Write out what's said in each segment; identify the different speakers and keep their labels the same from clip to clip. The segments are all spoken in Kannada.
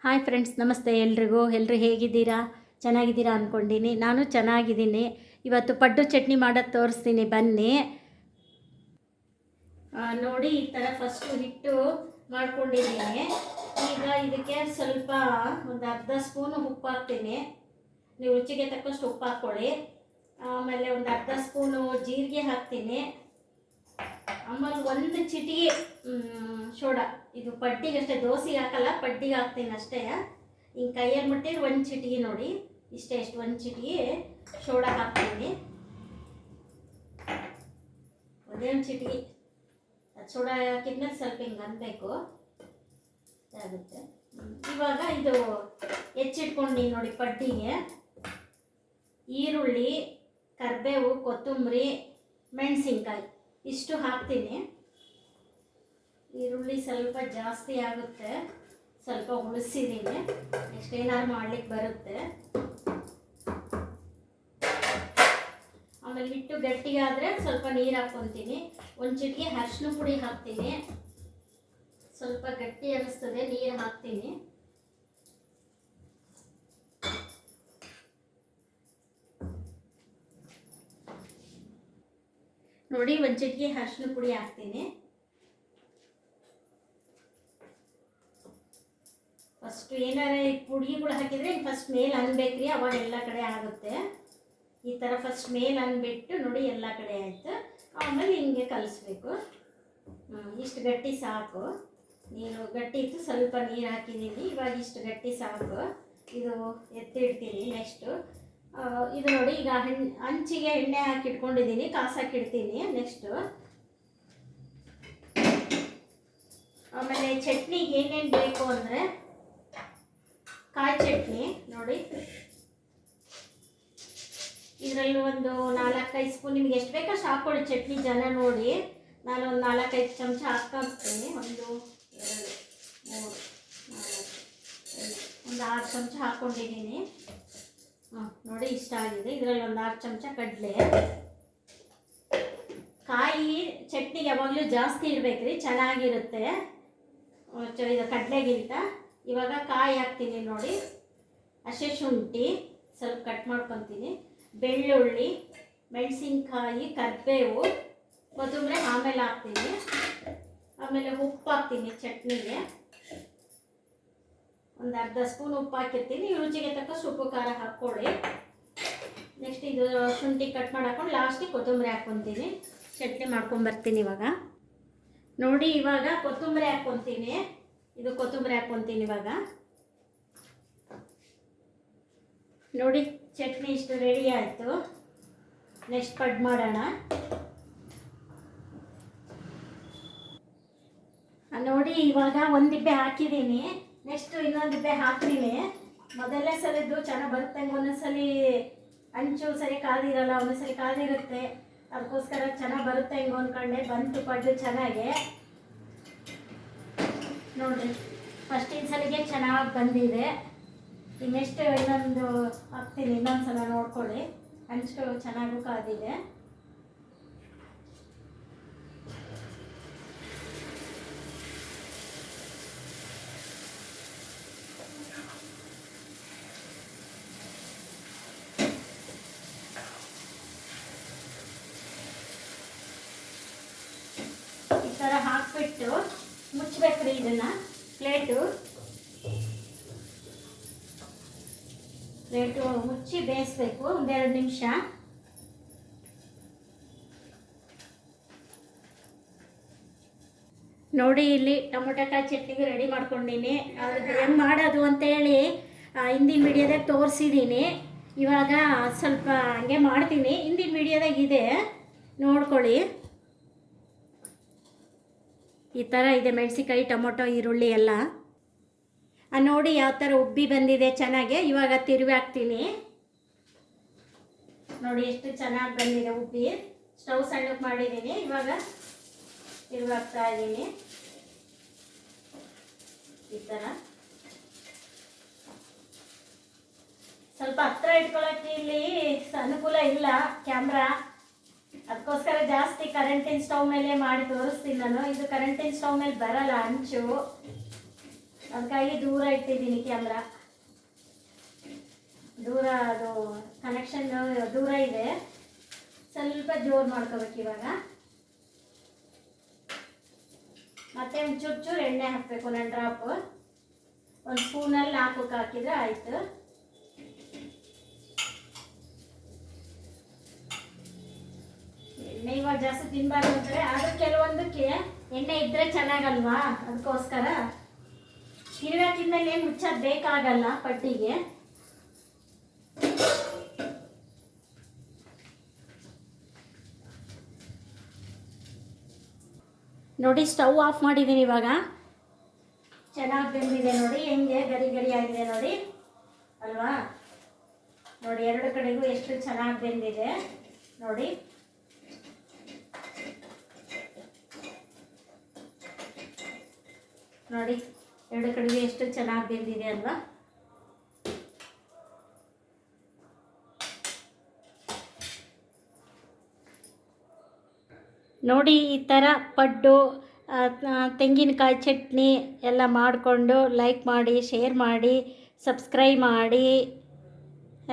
Speaker 1: ಹಾಯ್ ಫ್ರೆಂಡ್ಸ್, ನಮಸ್ತೆ ಎಲ್ರಿಗೂ. ಎಲ್ಲರೂ ಹೇಗಿದ್ದೀರಾ? ಚೆನ್ನಾಗಿದ್ದೀರಾ ಅಂದ್ಕೊಂಡಿನಿ. ನಾನು ಚೆನ್ನಾಗಿದ್ದೀನಿ. ಇವತ್ತು ಪಡ್ಡು ಚಟ್ನಿ ಮಾಡೋದು ತೋರಿಸ್ತೀನಿ, ಬನ್ನಿ. ನೋಡಿ, ಈ ಥರ ಫಸ್ಟು ಹಿಟ್ಟು ಮಾಡ್ಕೊಂಡಿದ್ದೀನಿ. ಈಗ ಇದಕ್ಕೆ ಸ್ವಲ್ಪ ಒಂದು ಅರ್ಧ ಸ್ಪೂನು ಉಪ್ಪು ಹಾಕ್ತೀನಿ. ನೀವು ರುಚಿಗೆ ತಕ್ಕಷ್ಟು ಉಪ್ಪು ಹಾಕ್ಕೊಳ್ಳಿ. ಆಮೇಲೆ ಒಂದು ಅರ್ಧ ಸ್ಪೂನು ಜೀರಿಗೆ ಹಾಕ್ತೀನಿ. ಆಮೇಲೆ ಒಂದು ಚಿಟಿಕೆ ಸೋಡಾ. ಇದು ಪಡ್ಡಿಗೆ ಅಷ್ಟೇ, ದೋಸೆಗೆ ಹಾಕಲ್ಲ, ಪಡ್ಡಿಗೆ ಹಾಕ್ತೀನಿ ಅಷ್ಟೇ. ಹಿಂಗೆ ಕೈಯಲ್ಲಿ ಮುಟ್ಟಿದ್ರೆ ಒಂದು ಚಿಟಿಕೆ ನೋಡಿ, ಇಷ್ಟೇ, ಎಷ್ಟು ಒಂದು ಚಿಟಿಕೆ ಸೋಡಾ ಹಾಕ್ತೀನಿ. ಒಂದೇ ಒಂದು ಚಿಟಿಕೆ ಅದು ಸೋಡಾ ಹಾಕಿದ್ಮೇಲೆ ಸ್ವಲ್ಪ ಹಿಂಗೆ ಅನ್ಬೇಕು ಆಗುತ್ತೆ. ಇವಾಗ ಇದು ಹೆಚ್ಚಿಟ್ಕೊಂಡು ನೋಡಿ, ಪಡ್ಡಿಗೆ ಈರುಳ್ಳಿ, ಕರಿಬೇವು, ಕೊತ್ತಂಬರಿ, ಮೆಣಸಿನ್ಕಾಯಿ ಇಷ್ಟು ಹಾಕ್ತೀನಿ. ಈರುಳ್ಳಿ ಸ್ವಲ್ಪ ಜಾಸ್ತಿ ಆಗುತ್ತೆ, ಸ್ವಲ್ಪ ಉಳಿಸಿದ್ದೀನಿ, ನೆಕ್ಸ್ಟ್ ಏನಾದ್ರು ಮಾಡ್ಲಿಕ್ಕೆ ಬರುತ್ತೆ. ಆಮೇಲೆ ಹಿಟ್ಟು ಗಟ್ಟಿಗಾದರೆ ಸ್ವಲ್ಪ ನೀರು ಹಾಕ್ಕೊತೀನಿ. ಒಂದು ಚಿಟಿಕೆ ಅರಿಶಿನ ಪುಡಿ ಹಾಕ್ತೀನಿ. ಸ್ವಲ್ಪ ಗಟ್ಟಿ ಅನ್ನಿಸ್ತದೆ, ನೀರು ಹಾಕ್ತೀನಿ. ನೋಡಿ, ಒಂದು ಚಿಟಿಕೆ ಅರಿಶಿನ ಪುಡಿ ಹಾಕ್ತೀನಿ. ಫಸ್ಟ್ ಏನಾರ ಪುಡಿಗಳು ಹಾಕಿದರೆ ಫಸ್ಟ್ ಮೇಲೆ ಅನ್ಬೇಕ್ರಿ, ಅವಾಗ ಎಲ್ಲ ಕಡೆ ಆಗುತ್ತೆ. ಈ ಥರ ಫಸ್ಟ್ ಮೇಲೆ ಅನ್ಬಿಟ್ಟು ನೋಡಿ, ಎಲ್ಲ ಕಡೆ ಆಯಿತು. ಆಮೇಲೆ ಹಿಂಗೆ ಕಲಿಸ್ಬೇಕು. ಇಷ್ಟು ಗಟ್ಟಿ ಸಾಕು. ನೀರು ಗಟ್ಟಿ ಇತ್ತು, ಸ್ವಲ್ಪ ನೀರು ಹಾಕಿದ್ದೀನಿ. ಇವಾಗ ಇಷ್ಟು ಗಟ್ಟಿ ಸಾಕು. ಇದು ಎತ್ತಿಡ್ತೀನಿ. ನೆಕ್ಸ್ಟು ಇದು ನೋಡಿ, ಈಗ ಹಂಚಿಗೆ ಎಣ್ಣೆ ಹಾಕಿಟ್ಕೊಂಡಿದ್ದೀನಿ, ಕಾಸಾಕಿಡ್ತೀನಿ. ನೆಕ್ಸ್ಟು ಆಮೇಲೆ ಚಟ್ನಿಗೆ ಏನೇನು ಬೇಕು ಅಂದರೆ, ಕಾಯಿ ಚಟ್ನಿ ನೋಡಿ, ಇದರಲ್ಲಿ ಒಂದು 4-5 ಸ್ಪೂನ್, ನಿಮ್ಗೆ ಎಷ್ಟು ಬೇಕಷ್ಟು ಹಾಕ್ಕೊಳ್ಳಿ ಚಟ್ನಿ, ಜನ ನೋಡಿ. ನಾನು ಒಂದು 4-5 ಚಮಚ ಹಾಕ್ಕೊಳ್ತೀನಿ. 1, 2, 3, 4, 5, ಒಂದು 6 ಚಮಚ ಹಾಕ್ಕೊಂಡಿದ್ದೀನಿ. ನೋಡಿ, ಇಷ್ಟ ಆಗಿದೆ. ಇದರಲ್ಲಿ ಒಂದು 6 ಚಮಚ ಕಡಲೆ. ಕಾಯಿ ಚಟ್ನಿಗೆ ಯಾವಾಗಲೂ ಜಾಸ್ತಿ ಇರಬೇಕ್ರಿ, ಚೆನ್ನಾಗಿರುತ್ತೆ ಇದು ಕಡಲೆಗಿಂತ. ಇವಾಗ ಕಾಯಿ ಹಾಕ್ತೀನಿ ನೋಡಿ. ಹಸಿ ಶುಂಠಿ ಸ್ವಲ್ಪ ಕಟ್ ಮಾಡ್ಕೊತೀನಿ, ಬೆಳ್ಳುಳ್ಳಿ, ಮೆಣಸಿನ್ಕಾಯಿ, ಕರಿಬೇವು, ಕೊತ್ತಂಬರಿ ಆಮೇಲೆ ಹಾಕ್ತೀನಿ. ಆಮೇಲೆ ಉಪ್ಪು ಹಾಕ್ತೀನಿ ಚಟ್ನಿಗೆ. ಒಂದು ಅರ್ಧ ಸ್ಪೂನ್ ಉಪ್ಪು ಹಾಕಿರ್ತೀನಿ. ರುಚಿಗೆ ತಕ್ಕಷ್ಟು ಉಪ್ಪು ಖಾರ ಹಾಕ್ಕೊಳ್ಳಿ. ನೆಕ್ಸ್ಟ್ ಇದು ಶುಂಠಿ ಕಟ್ ಮಾಡಿ ಹಾಕ್ಕೊಂಡು ಲಾಸ್ಟಿಗೆ ಕೊತ್ತಂಬರಿ ಹಾಕ್ಕೊತೀನಿ. ಚಟ್ನಿ ಮಾಡ್ಕೊಂಬರ್ತೀನಿ ಇವಾಗ. ನೋಡಿ, ಇವಾಗ ಕೊತ್ತಂಬರಿ ಹಾಕ್ಕೊತೀನಿ. ಇದು ಕೊತ್ತಂಬರಿ ಹಾಕ್ಕೊತೀನಿ ಇವಾಗ. ನೋಡಿ, ಚಟ್ನಿ ಇಷ್ಟು ರೆಡಿ ಆಯಿತು. ನೆಕ್ಸ್ಟ್ ಪಡ್ ಮಾಡೋಣ. ನೋಡಿ, ಇವಾಗ ಒಂದು ದಿಬ್ಬೆ ಹಾಕಿದ್ದೀನಿ. ನೆಕ್ಸ್ಟ್ ಇನ್ನೊಂದು ದಿಬ್ಬೆ ಹಾಕ್ತೀನಿ. ಮೊದಲನೇ ಸಲಿದ್ದು ಚೆನ್ನಾಗಿ ಬರುತ್ತೆ, ಒಂದೊಂದ್ಸಲಿ ಹಂಚು ಸರಿ ಕಾದಿರಲ್ಲ, ಒಂದೊಂದ್ಸಲಿ ಕಾದಿರುತ್ತೆ. ಅದಕ್ಕೋಸ್ಕರ ಚೆನ್ನಾಗಿ ಬರುತ್ತೆ ಹೆಂಗೆ ಅಂದ್ಕೊಂಡೆ. ಬಂತು ಪಡ್ಡು ಚೆನ್ನಾಗೆ. ನೋಡಿರಿ, ಫಸ್ಟಿನ ಸಲಿಗೆ ಚೆನ್ನಾಗಿ ಬಂದಿದೆ. ನೆಕ್ಸ್ಟ್ ಇನ್ನೊಂದು ಹಾಕ್ತೀನಿ, ಇನ್ನೊಂದು ಸಲ ನೋಡ್ಕೊಳ್ಳಿ. ಹಂಚು ಚೆನ್ನಾಗೂ ಕಾದಿದೆ. ಈ ಥರ ಹಾಕ್ಬಿಟ್ಟು ಮುಚ್ಚಬೇಕ್ರಿ ಇದನ್ನು. ಪ್ಲೇಟು ಮುಚ್ಚಿ ಬೇಯಿಸ್ಬೇಕು 1-2 ನಿಮಿಷ. ನೋಡಿ, ಇಲ್ಲಿ ಟೊಮೊಟೊಕಾಯಿ ಚಟ್ನಿಗೆ ರೆಡಿ ಮಾಡ್ಕೊಂಡಿನಿ. ಅದು ಹೆಂಗೆ ಮಾಡೋದು ಅಂತೇಳಿ ಹಿಂದಿನ ವಿಡಿಯೋದಾಗ ತೋರಿಸಿದ್ದೀನಿ. ಇವಾಗ ಸ್ವಲ್ಪ ಹಂಗೆ ಮಾಡ್ತೀನಿ. ಹಿಂದಿನ ವಿಡಿಯೋದಾಗ ಇದೆ, ನೋಡ್ಕೊಳ್ಳಿ. ಈ ಥರ ಇದೆ, ಮೆಣಸಿನ್ಕಾಯಿ, ಟೊಮೊಟೊ, ಈರುಳ್ಳಿ ಎಲ್ಲ. ನೋಡಿ ಯಾವ ಥರ ಉಬ್ಬಿ ಬಂದಿದೆ ಚೆನ್ನಾಗೆ. ಇವಾಗ ತಿರುವಿ ಹಾಕ್ತೀನಿ. ನೋಡಿ ಎಷ್ಟು ಚೆನ್ನಾಗಿ ಬಂದಿದೆ ಉಬ್ಬಿ. ಸ್ಟವ್ ಸಣ್ಣಕ್ಕೆ ಮಾಡಿದ್ದೀನಿ. ಇವಾಗ ತಿರುವಿ ಹಾಕ್ತಾ ಇದ್ದೀನಿ ಈ ಥರ. ಸ್ವಲ್ಪ ಹತ್ರ ಇಟ್ಕೊಳ್ಳೋಕ್ಕೆ ಇಲ್ಲಿ ಅನುಕೂಲ ಇಲ್ಲ ಕ್ಯಾಮ್ರಾ, ಅದಕ್ಕೋಸ್ಕರ ಜಾಸ್ತಿ ಕರೆಂಟಿನ ಸ್ಟವ್ ಮೇಲೆ ಮಾಡಿ ತೋರಿಸ್ತೀನಿ ನಾನು. ಇದು ಕರೆಂಟಿನ ಸ್ಟವ್ ಮೇಲೆ ಬರಲ್ಲ ಹಂಚು, ಅದಕ್ಕಾಗಿ ದೂರ ಇಟ್ಟಿದ್ದೀನಿ ಕ್ಯಾಮ್ರಾ. ದೂರ ಅದು ಕನೆಕ್ಷನ್ ದೂರ ಇದೆ, ಸ್ವಲ್ಪ ಜೋರು ಮಾಡ್ಕೋಬೇಕು ಇವಾಗ. ಮತ್ತೆ ಒಂದು ಚೂರು ಎಣ್ಣೆ ಹಾಕಬೇಕು, 1 ಡ್ರಾಪ್. ಒಂದು ಸ್ಪೂನಲ್ಲಿ ಹಾಕಿದ್ರೆ ಆಯಿತು. ಎಣ್ಣೆ ಇವಾಗ ಜಾಸ್ತಿ ತಿನ್ನಬಾರ್ದು ಅಂತಾರೆ, ಆದರೂ ಕೆಲವೊಂದಕ್ಕೆ ಎಣ್ಣೆ ಇದ್ದರೆ ಚೆನ್ನಾಗಲ್ವಾ, ಅದಕ್ಕೋಸ್ಕರ. ತಿರುಗಾ ತಿಂದಲ್ಲಿ ಏನು ಮುಚ್ಚೋದು ಬೇಕಾಗಲ್ಲ ಪಡ್ಡಿಗೆ. ನೋಡಿ ಸ್ಟವ್ ಆಫ್ ಮಾಡಿದ್ದೀನಿ ಇವಾಗ. ಚೆನ್ನಾಗಿ ಬೆಂದಿದೆ ನೋಡಿ, ಹೆಂಗೆ ಗರಿ ಗರಿ ಆಗಿದೆ ನೋಡಿ ಅಲ್ವಾ. ನೋಡಿ 2 ಕಡೆಗೂ ಎಷ್ಟು ಚೆನ್ನಾಗಿ ಬೆಂದಿದೆ ನೋಡಿ. ನೋಡಿ 2 ಕಡೆಗೂ ಎಷ್ಟು ಚೆನ್ನಾಗಿ ಬೆಂದಿದೆ ಅಲ್ವಾ. ನೋಡಿ ಈ ಥರ ಪಡ್ಡು ತೆಂಗಿನಕಾಯಿ ಚಟ್ನಿ ಎಲ್ಲ ಮಾಡಿಕೊಂಡು ಲೈಕ್ ಮಾಡಿ, ಶೇರ್ ಮಾಡಿ, ಸಬ್ಸ್ಕ್ರೈಬ್ ಮಾಡಿ.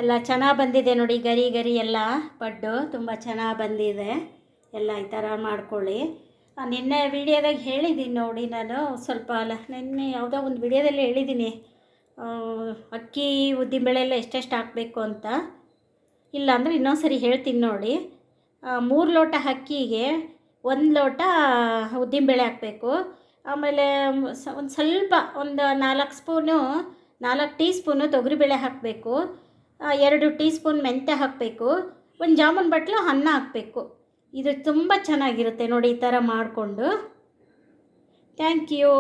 Speaker 1: ಎಲ್ಲ ಚೆನ್ನಾಗಿ ಬಂದಿದೆ ನೋಡಿ, ಗರಿ ಗರಿ ಎಲ್ಲ ಪಡ್ಡು ತುಂಬ ಚೆನ್ನಾಗಿ ಬಂದಿದೆ. ಎಲ್ಲ ಈ ಥರ ಮಾಡ್ಕೊಳ್ಳಿ. ನಿನ್ನೆ ವಿಡಿಯೋದಾಗ ಹೇಳಿದ್ದೀನಿ ನೋಡಿ, ನಾನು ಸ್ವಲ್ಪ ನಿನ್ನೆ ಯಾವುದೋ ಒಂದು ವಿಡಿಯೋದಲ್ಲಿ ಹೇಳಿದ್ದೀನಿ ಅಕ್ಕಿ ಉದ್ದಿನಬೇಳೆ ಎಲ್ಲ ಎಷ್ಟೆಷ್ಟು ಹಾಕಬೇಕು ಅಂತ. ಇಲ್ಲ ಅಂದರೆ ಇನ್ನೊಂದು ಸರಿ ಹೇಳ್ತೀನಿ ನೋಡಿ. 3 ಲೋಟ ಅಕ್ಕಿಗೆ 1 ಲೋಟ ಉದ್ದಿನಬೇಳೆ ಹಾಕಬೇಕು. ಆಮೇಲೆ ಒಂದು ಸ್ವಲ್ಪ ಒಂದು 4 ಟೀ ಸ್ಪೂನು ತೊಗರಿಬೇಳೆ ಹಾಕಬೇಕು. 2 ಟೀ ಸ್ಪೂನ್ ಮೆಂತ್ಯ ಹಾಕಬೇಕು. ಒಂದು ಜಾಮೂನ್ ಬಟ್ಲು ಅನ್ನ ಹಾಕಬೇಕು. ಇದು ತುಂಬ ಚೆನ್ನಾಗಿರುತ್ತೆ ನೋಡಿ ಈ ಥರ ಮಾಡಿಕೊಂಡು. Thank you.